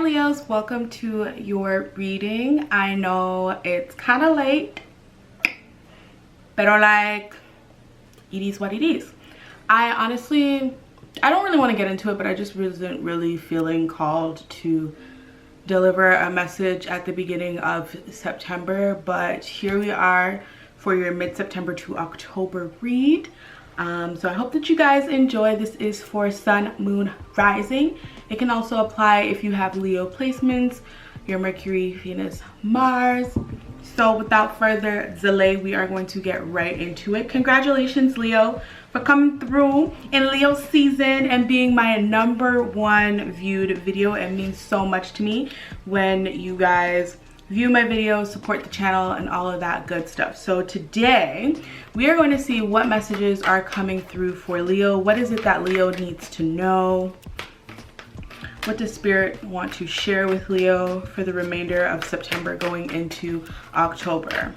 Leos, welcome to your reading. I know it's kind of late, but like, it is what it is. I don't really want to get into it, but I just wasn't really feeling called to deliver a message at the beginning of September, but here we are for your mid-September to October read. So I hope that you guys enjoy. This is for Sun, Moon, Rising. It can also apply if you have Leo placements, your Mercury, Venus, Mars. So without further delay, we are going to get right into it. Congratulations, Leo, for coming through in Leo season and being my #1 viewed video. It means so much to me when you guys view my videos, support the channel, and all of that good stuff. So today we are going to see what messages are coming through for Leo. What is it that Leo needs to know? What does Spirit want to share with Leo for the remainder of September going into October?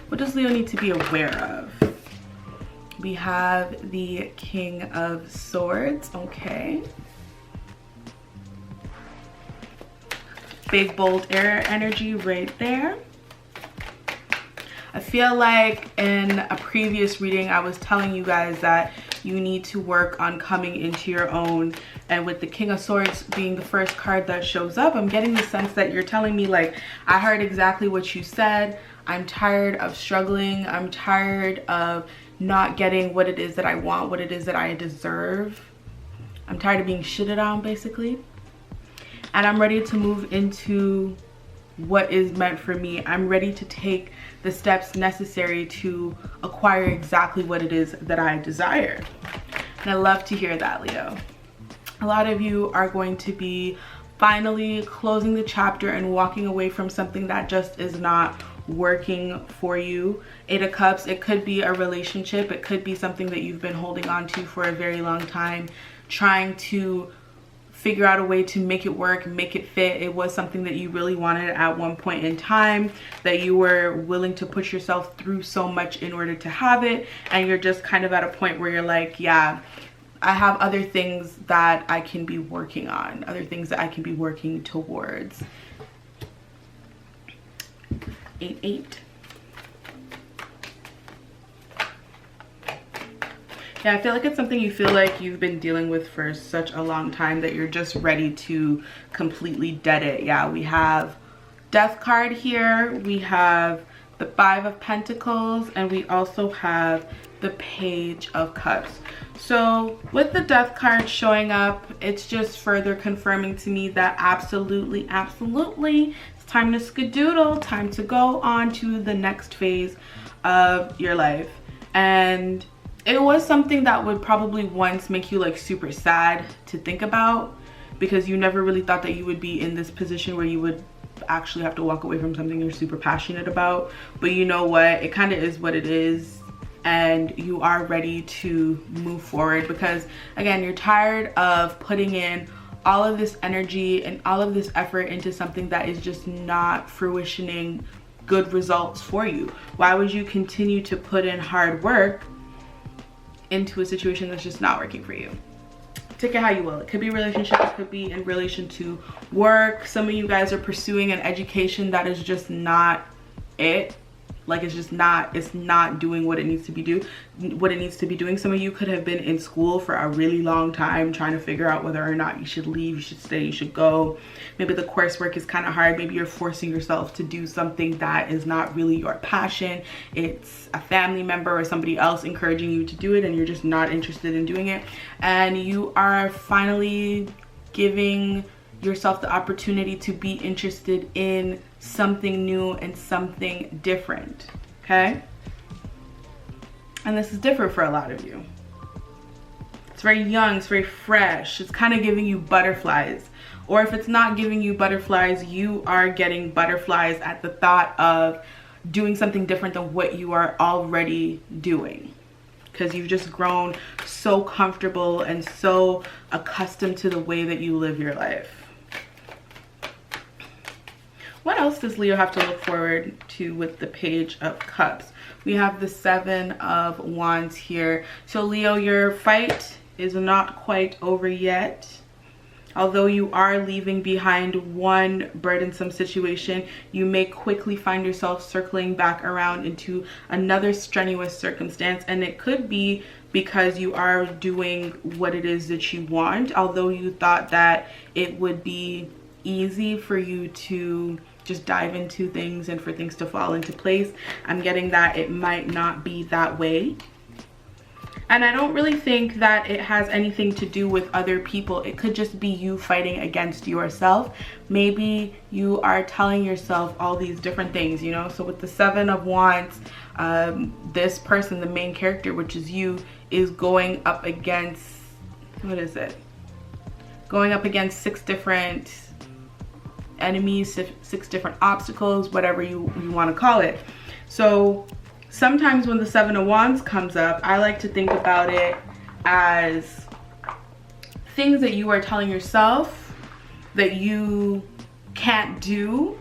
What does Leo need to be aware of? We have the King of Swords. Okay. Big bold air energy right there. I feel like in a previous reading I was telling you guys that you need to work on coming into your own, and with the King of Swords being the first card that shows up, I'm getting the sense that you're telling me, like, I heard exactly what you said. I'm tired of struggling. I'm tired of not getting what it is that I want, what it is that I deserve. I'm tired of being shitted on, basically. And I'm ready to move into what is meant for me. I'm ready to take the steps necessary to acquire exactly what it is that I desire. And I love to hear that, Leo. A lot of you are going to be finally closing the chapter and walking away from something that just is not working for you. 8 of Cups, it could be a relationship. It could be something that you've been holding on to for a very long time, trying to figure out a way to make it work, make it fit. It was something that you really wanted at one point in time, that you were willing to put yourself through so much in order to have it, and you're just kind of at a point where you're like, yeah, I have other things that I can be working on, other things that I can be working towards. 8-8. Yeah, I feel like it's something you feel like you've been dealing with for such a long time that you're just ready to completely dead it. Yeah, we have Death card here. We have the 5 of Pentacles, and we also have the Page of Cups. So with the Death card showing up, it's just further confirming to me that absolutely, it's time to skedoodle, time to go on to the next phase of your life. And it was something that would probably once make you like super sad to think about, because you never really thought that you would be in this position where you would actually have to walk away from something you're super passionate about. But you know what? It kind of is what it is, and you are ready to move forward because, again, you're tired of putting in all of this energy and all of this effort into something that is just not fruitioning good results for you. Why would you continue to put in hard work into a situation that's just not working for you? Take it how you will. It could be a relationship, it could be in relation to work. Some of you guys are pursuing an education that is just not it. Like, it's not doing what it needs to be doing. Some of you could have been in school for a really long time trying to figure out whether or not you should leave, you should stay, you should go. Maybe the coursework is kind of hard. Maybe you're forcing yourself to do something that is not really your passion. It's a family member or somebody else encouraging you to do it, and you're just not interested in doing it. And you are finally giving yourself the opportunity to be interested in something new and something different, okay? And this is different for a lot of you. It's very young, it's very fresh. It's kind of giving you butterflies. Or if it's not giving you butterflies, you are getting butterflies at the thought of doing something different than what you are already doing, because you've just grown so comfortable and so accustomed to the way that you live your life. What else does Leo have to look forward to with the Page of Cups? We have the 7 of Wands here. So Leo, your fight is not quite over yet. Although you are leaving behind one burdensome situation, you may quickly find yourself circling back around into another strenuous circumstance, and it could be because you are doing what it is that you want. Although you thought that it would be easy for you to just dive into things and for things to fall into place, I'm getting that it might not be that way. And I don't really think that it has anything to do with other people. It could just be you fighting against yourself. Maybe you are telling yourself all these different things, you know? So with the Seven of Wands, this person, the main character, which is you, is going up against, what is it? Going up against 6 different enemies, 6 different obstacles, whatever you want to call it. So sometimes when the Seven of Wands comes up, I like to think about it as things that you are telling yourself that you can't do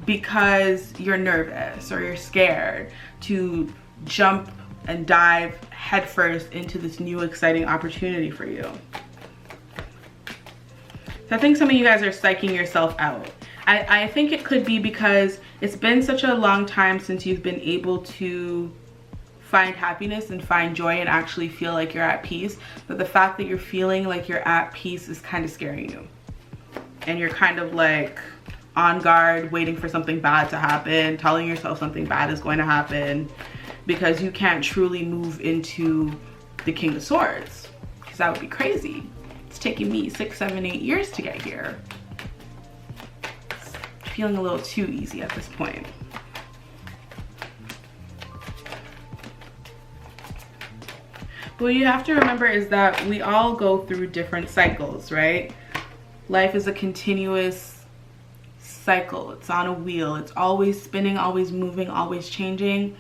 because you're nervous or you're scared to jump and dive headfirst into this new exciting opportunity for you. So I think some of you guys are psyching yourself out. I think it could be because it's been such a long time since you've been able to find happiness and find joy and actually feel like you're at peace, that the fact that you're feeling like you're at peace is kind of scaring you. And you're kind of like on guard, waiting for something bad to happen, telling yourself something bad is going to happen, because you can't truly move into the King of Swords, because that would be crazy. It's taking me 6, 7, 8 years to get here. Feeling a little too easy at this point. But what you have to remember is that we all go through different cycles, right? Life is a continuous cycle. It's on a wheel. It's always spinning, always moving, always changing.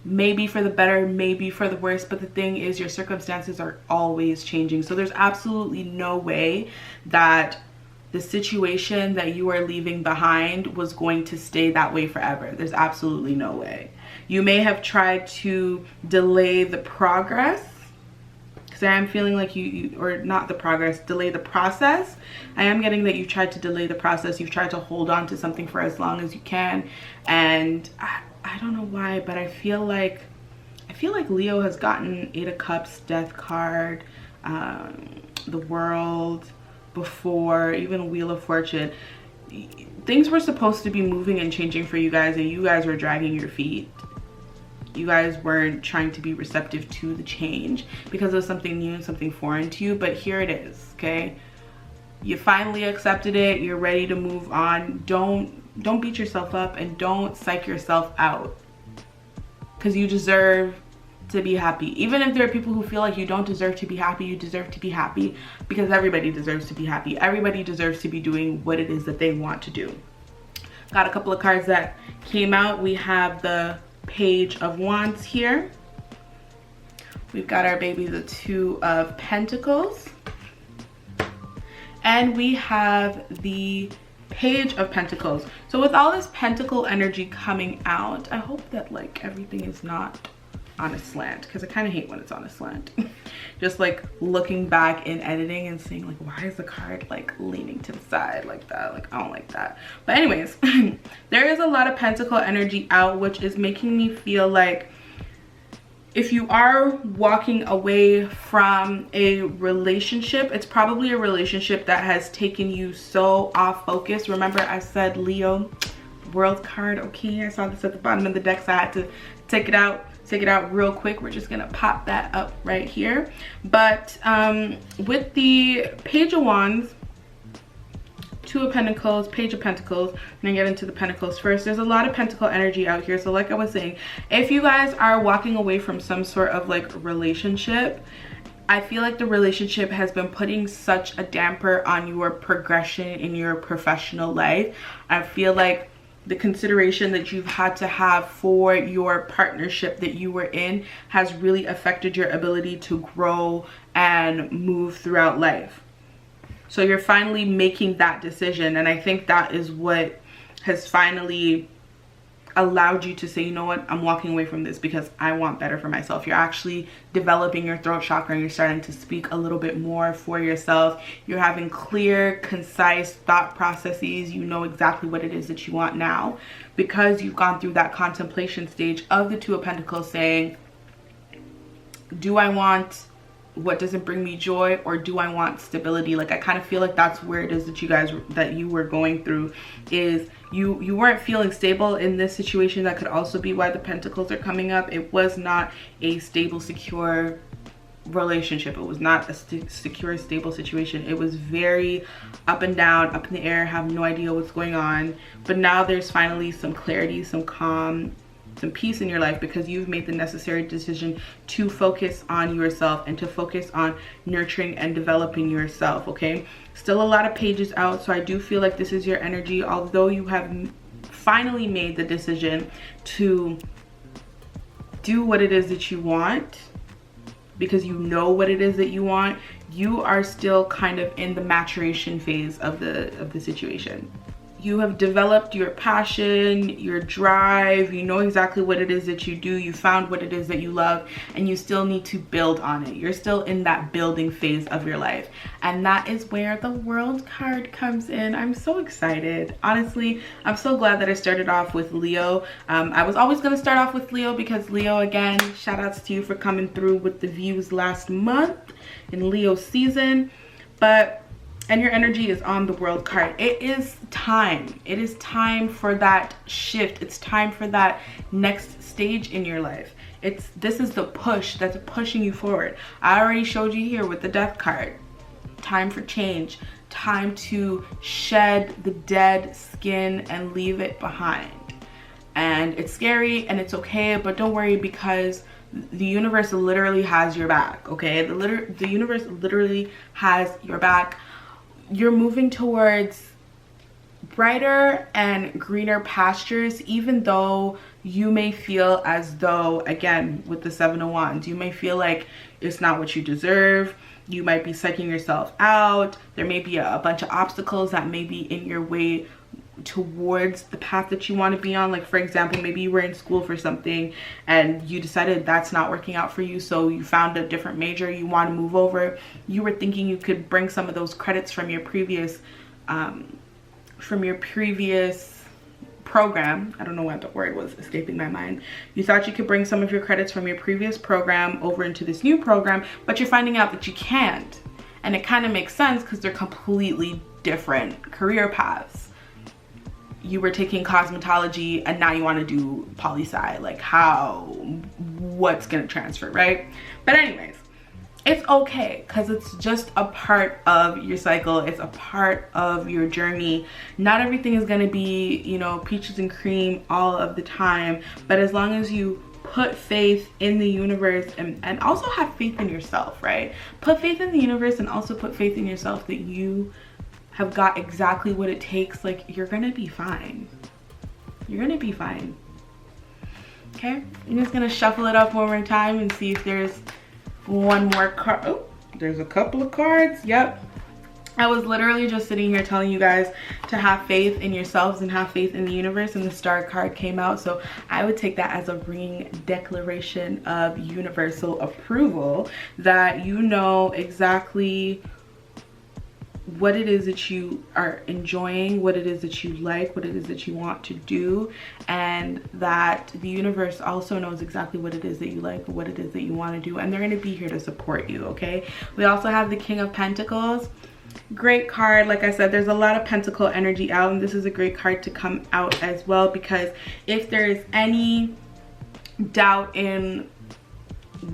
Maybe for the better, maybe for the worse, but the thing is your circumstances are always changing. So there's absolutely no way that the situation that you are leaving behind was going to stay that way forever. There's absolutely no way. You may have tried to delay the progress, because I am feeling like or not the progress, delay the process. I am getting that you tried to delay the process. You've tried to hold on to something for as long as you can. And I don't know why, but I feel like Leo has gotten 8 of Cups, Death card, the World, before, even Wheel of Fortune. Things were supposed to be moving and changing for you guys, and you guys were dragging your feet. You guys weren't trying to be receptive to the change because it was something new and something foreign to you, but here it is, okay? You finally accepted it. You're ready to move on. Don't beat yourself up and don't psych yourself out, because you deserve to be happy. Even if there are people who feel like you don't deserve to be happy, you deserve to be happy, because everybody deserves to be happy. Everybody deserves to be doing what it is that they want to do. Got a couple of cards that came out. We have the Page of Wands here. We've got our baby, the Two of Pentacles. And we have the Page of Pentacles. So with all this pentacle energy coming out, I hope that like everything is not on a slant, because I kind of hate when it's on a slant. Just like looking back in editing and seeing like, why is the card like leaning to the side like that? Like, I don't like that. But anyways, there is a lot of pentacle energy out, which is making me feel like if you are walking away from a relationship, it's probably a relationship that has taken you so off focus. Remember I said Leo, World card, okay? I saw this at the bottom of the deck, so I had to take it out real quick. We're just gonna pop that up right here. But with the Page of Wands, Two of Pentacles, Page of Pentacles, I'm gonna get into the Pentacles first. There's a lot of pentacle energy out here. So like I was saying, if you guys are walking away from some sort of like relationship, I feel like the relationship has been putting such a damper on your progression in your professional life. I feel like the consideration that you've had to have for your partnership that you were in has really affected your ability to grow and move throughout life. So you're finally making that decision, and I think that is what has finally allowed you to say, you know what, I'm walking away from this because I want better for myself. You're actually developing your throat chakra and you're starting to speak a little bit more for yourself. You're having clear, concise thought processes. You know exactly what it is that you want now because you've gone through that contemplation stage of the Two of Pentacles, saying, do I want what doesn't bring me joy, or do I want stability? Like, I kind of feel like that's where it is that you were going through, is you weren't feeling stable in this situation. That could also be why the Pentacles are coming up. It was not a stable, secure relationship. It was not a secure, stable situation. It was very up and down, up in the air, have no idea what's going on. But now there's finally some clarity, some calm, some peace in your life, because you've made the necessary decision to focus on yourself and to focus on nurturing and developing yourself. Okay, still a lot of pages out, so I do feel like this is your energy. Although you have finally made the decision to do what it is that you want, because you know what it is that you want, you are still kind of in the maturation phase of the situation. You have developed your passion, your drive. You know exactly what it is that you do. You found what it is that you love, and you still need to build on it. You're still in that building phase of your life. And that is where the World card comes in. I'm so excited. Honestly, I'm so glad that I started off with Leo. I was always going to start off with Leo because Leo, again, shout outs to you for coming through with the views last month in Leo season. And your energy is on the World card. It is time. It is time for that shift. It's time for that next stage in your life. This is the push that's pushing you forward. I already showed you here with the Death card. Time for change. Time to shed the dead skin and leave it behind. And it's scary and it's okay, but don't worry, because the universe literally has your back, okay? The universe literally has your back. You're moving towards brighter and greener pastures, even though you may feel as though, again, with the Seven of Wands, you may feel like it's not what you deserve. You might be psyching yourself out. There may be a bunch of obstacles that may be in your way towards the path that you want to be on. Like, for example, maybe you were in school for something and you decided that's not working out for you, so you found a different major, you want to move over. You were thinking you could bring some of those credits from your previous program. I don't know what the word was, escaping my mind. You thought you could bring some of your credits from your previous program over into this new program, but you're finding out that you can't. And it kind of makes sense because they're completely different career paths. You were taking cosmetology and now you want to do poli-sci. Like, what's gonna transfer, right? But anyways, it's okay, because it's just a part of your cycle. It's a part of your journey. Not everything is gonna be, you know, peaches and cream all of the time, but as long as you put faith in the universe and also have faith in yourself, right? Put faith in the universe and also put faith in yourself that you have got exactly what it takes. Like, you're gonna be fine. You're gonna be fine. Okay, I'm just gonna shuffle it up one more time and see if there's one more card. Oh, there's a couple of cards. Yep. I was literally just sitting here telling you guys to have faith in yourselves and have faith in the universe, and the Star card came out. So I would take that as a ringing declaration of universal approval, that you know exactly what it is that you are enjoying, what it is that you like, what it is that you want to do, and that the universe also knows exactly what it is that you like, what it is that you want to do, and they're going to be here to support you. Okay, we also have the King of Pentacles. Great card. Like I said, there's a lot of pentacle energy out, and this is a great card to come out as well, because if there is any doubt in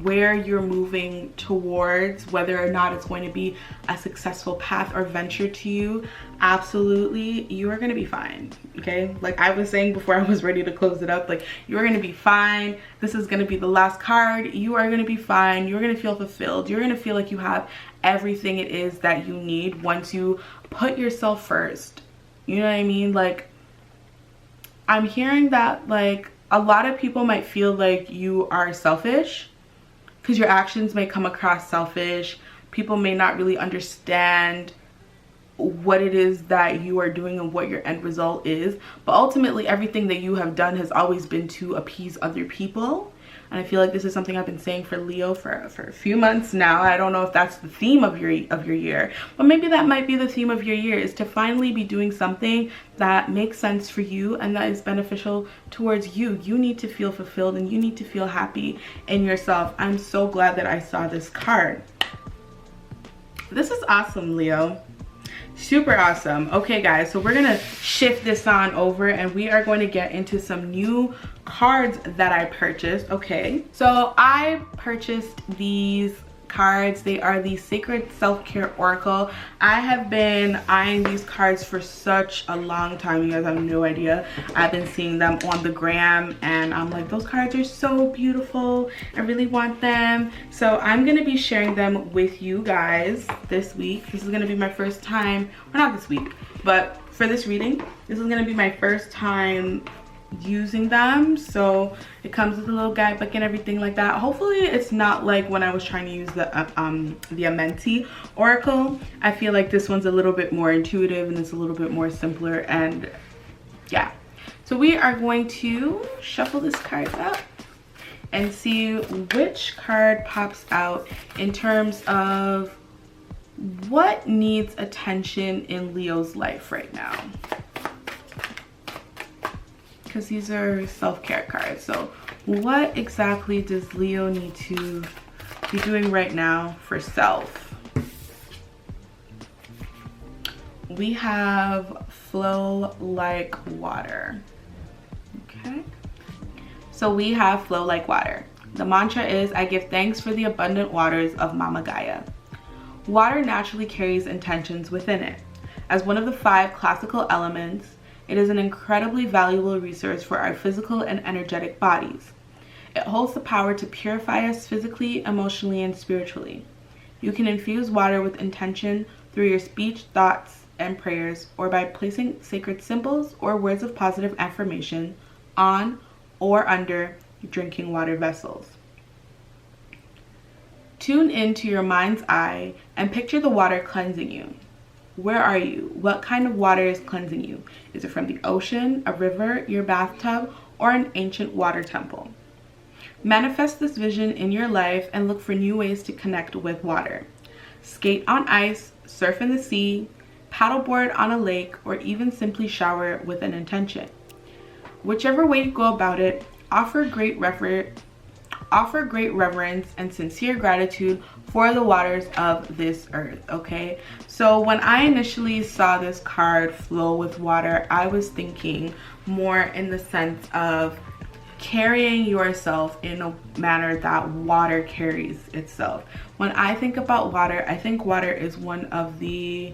where you're moving towards, whether or not it's going to be a successful path or venture to you, absolutely, you are going to be fine. Okay, like I was saying before I was ready to close it up, like, you're going to be fine. This is going to be the last card. You are going to be fine. You're going to feel fulfilled. You're going to feel like you have everything it is that you need once you put yourself first. You know what I mean? Like, I'm hearing that, like, a lot of people might feel like you are selfish, because your actions may come across selfish. People may not really understand what it is that you are doing and what your end result is. But ultimately, everything that you have done has always been to appease other people. And I feel like this is something I've been saying for Leo for a few months now. I don't know if that's the theme of your year, but maybe that might be the theme of your year, is to finally be doing something that makes sense for you and that is beneficial towards you. You need to feel fulfilled and you need to feel happy in yourself. I'm so glad that I saw this card. This is awesome, Leo. Super awesome. Okay guys, so we're gonna shift this on over and we are going to get into some new cards that I purchased. Okay, so I purchased these cards. They are the Sacred Self-Care Oracle. I have been eyeing these cards for such a long time. You guys have no idea. I've been seeing them on the gram and I'm like, those cards are so beautiful. I really want them. So I'm going to be sharing them with you guys this week. This is going to be my first time, or not this week, but for this reading, this is going to be my first time using them. So it comes with a little guidebook and everything like that. Hopefully it's not like when I was trying to use the Amenti Oracle. I feel like this one's a little bit more intuitive and it's a little bit more simpler, and yeah. So we are going to shuffle this card up and see which card pops out in terms of what needs attention in Leo's life right now, because these are self-care cards. So what exactly does Leo need to be doing right now for self? We have flow like water. Okay, so we have flow like water. The mantra is, I give thanks for the abundant waters of Mama Gaia. Water naturally carries intentions within it. As one of the 5 classical elements, it is an incredibly valuable resource for our physical and energetic bodies. It holds the power to purify us physically, emotionally, and spiritually. You can infuse water with intention through your speech, thoughts, and prayers, or by placing sacred symbols or words of positive affirmation on or under your drinking water vessels. Tune into your mind's eye and picture the water cleansing you. Where are you? What kind of water is cleansing you? Is it from the ocean, a river, your bathtub, or an ancient water temple? Manifest this vision in your life and look for new ways to connect with water. Skate on ice, surf in the sea, paddleboard on a lake, or even simply shower with an intention. Whichever way you go about it, offer great reverence and sincere gratitude for the waters of this earth. Okay, so when I initially saw this card, flow with water, I was thinking more in the sense of carrying yourself in a manner that water carries itself. When I think about water, I think water is one of the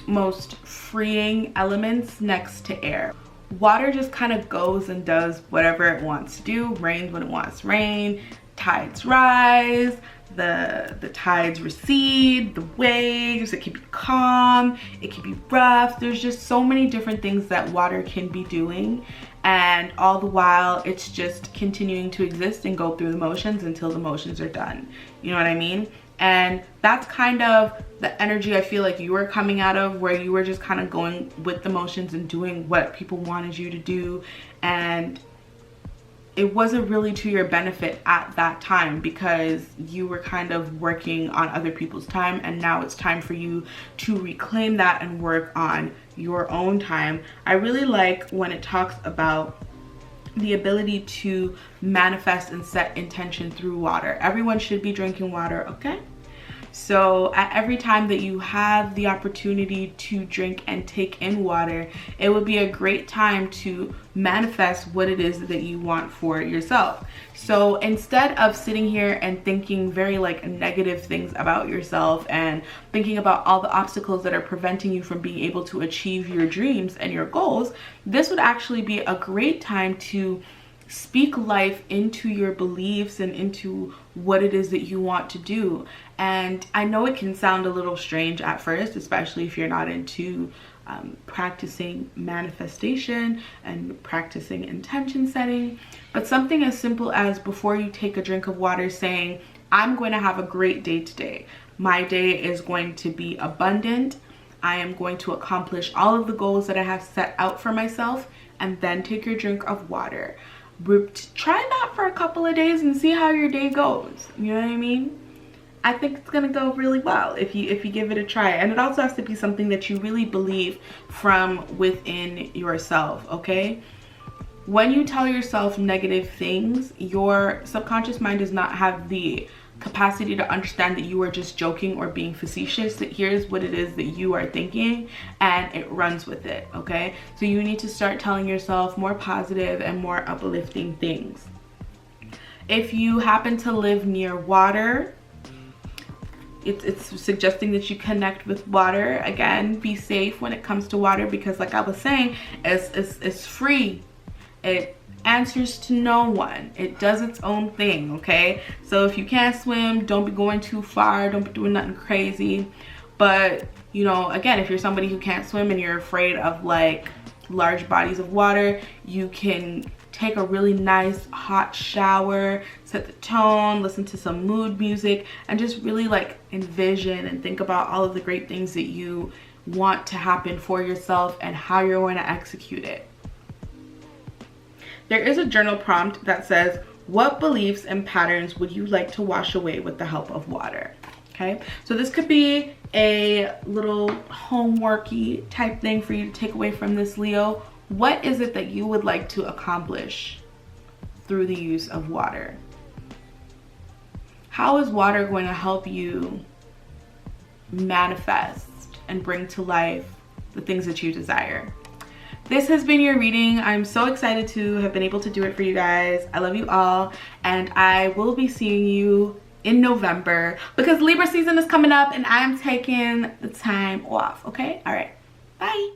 most freeing elements next to air. Water just kind of goes and does whatever it wants to do. Rains when it wants to rain, tides rise, the tides recede, the waves, it can be calm, it can be rough. There's just so many different things that water can be doing, and all the while it's just continuing to exist and go through the motions until the motions are done. You know what I mean? And that's kind of the energy I feel like you were coming out of, where you were just kind of going with the motions and doing what people wanted you to do, and it wasn't really to your benefit at that time because you were kind of working on other people's time, and now it's time for you to reclaim that and work on your own time. I really like when it talks about the ability to manifest and set intention through water. Everyone should be drinking water, okay? So at every time that you have the opportunity to drink and take in water, it would be a great time to manifest what it is that you want for yourself. So instead of sitting here and thinking very like negative things about yourself and thinking about all the obstacles that are preventing you from being able to achieve your dreams and your goals, this would actually be a great time to speak life into your beliefs and into what it is that you want to do. And I know it can sound a little strange at first, especially if you're not into practicing manifestation and practicing intention setting, but something as simple as, before you take a drink of water, saying, I'm going to have a great day today. My day is going to be abundant. I am going to accomplish all of the goals that I have set out for myself. And then take your drink of water. Try that for a couple of days and see how your day goes. You know what I mean? I think it's gonna go really well if you give it a try. And it also has to be something that you really believe from within yourself, okay? When you tell yourself negative things, your subconscious mind does not have the capacity to understand that you are just joking or being facetious. That here's what it is that you are thinking, and it runs with it, okay? So you need to start telling yourself more positive and more uplifting things. If you happen to live near water, it's suggesting that you connect with water. Again, be safe when it comes to water, because like I was saying, it's free. It answers to no one. It does its own thing, okay? So if you can't swim, don't be going too far, don't be doing nothing crazy. But you know, again, if you're somebody who can't swim and you're afraid of like large bodies of water, you can take a really nice hot shower, set the tone, listen to some mood music, and just really like envision and think about all of the great things that you want to happen for yourself and how you're going to execute it. There is a journal prompt that says, what beliefs and patterns would you like to wash away with the help of water? Okay, so this could be a little homeworky type thing for you to take away from this, Leo. What is it that you would like to accomplish through the use of water? How is water going to help you manifest and bring to life the things that you desire? This has been your reading. I'm so excited to have been able to do it for you guys. I love you all, and I will be seeing you in November because Libra season is coming up and I'm taking the time off, okay? All right, bye.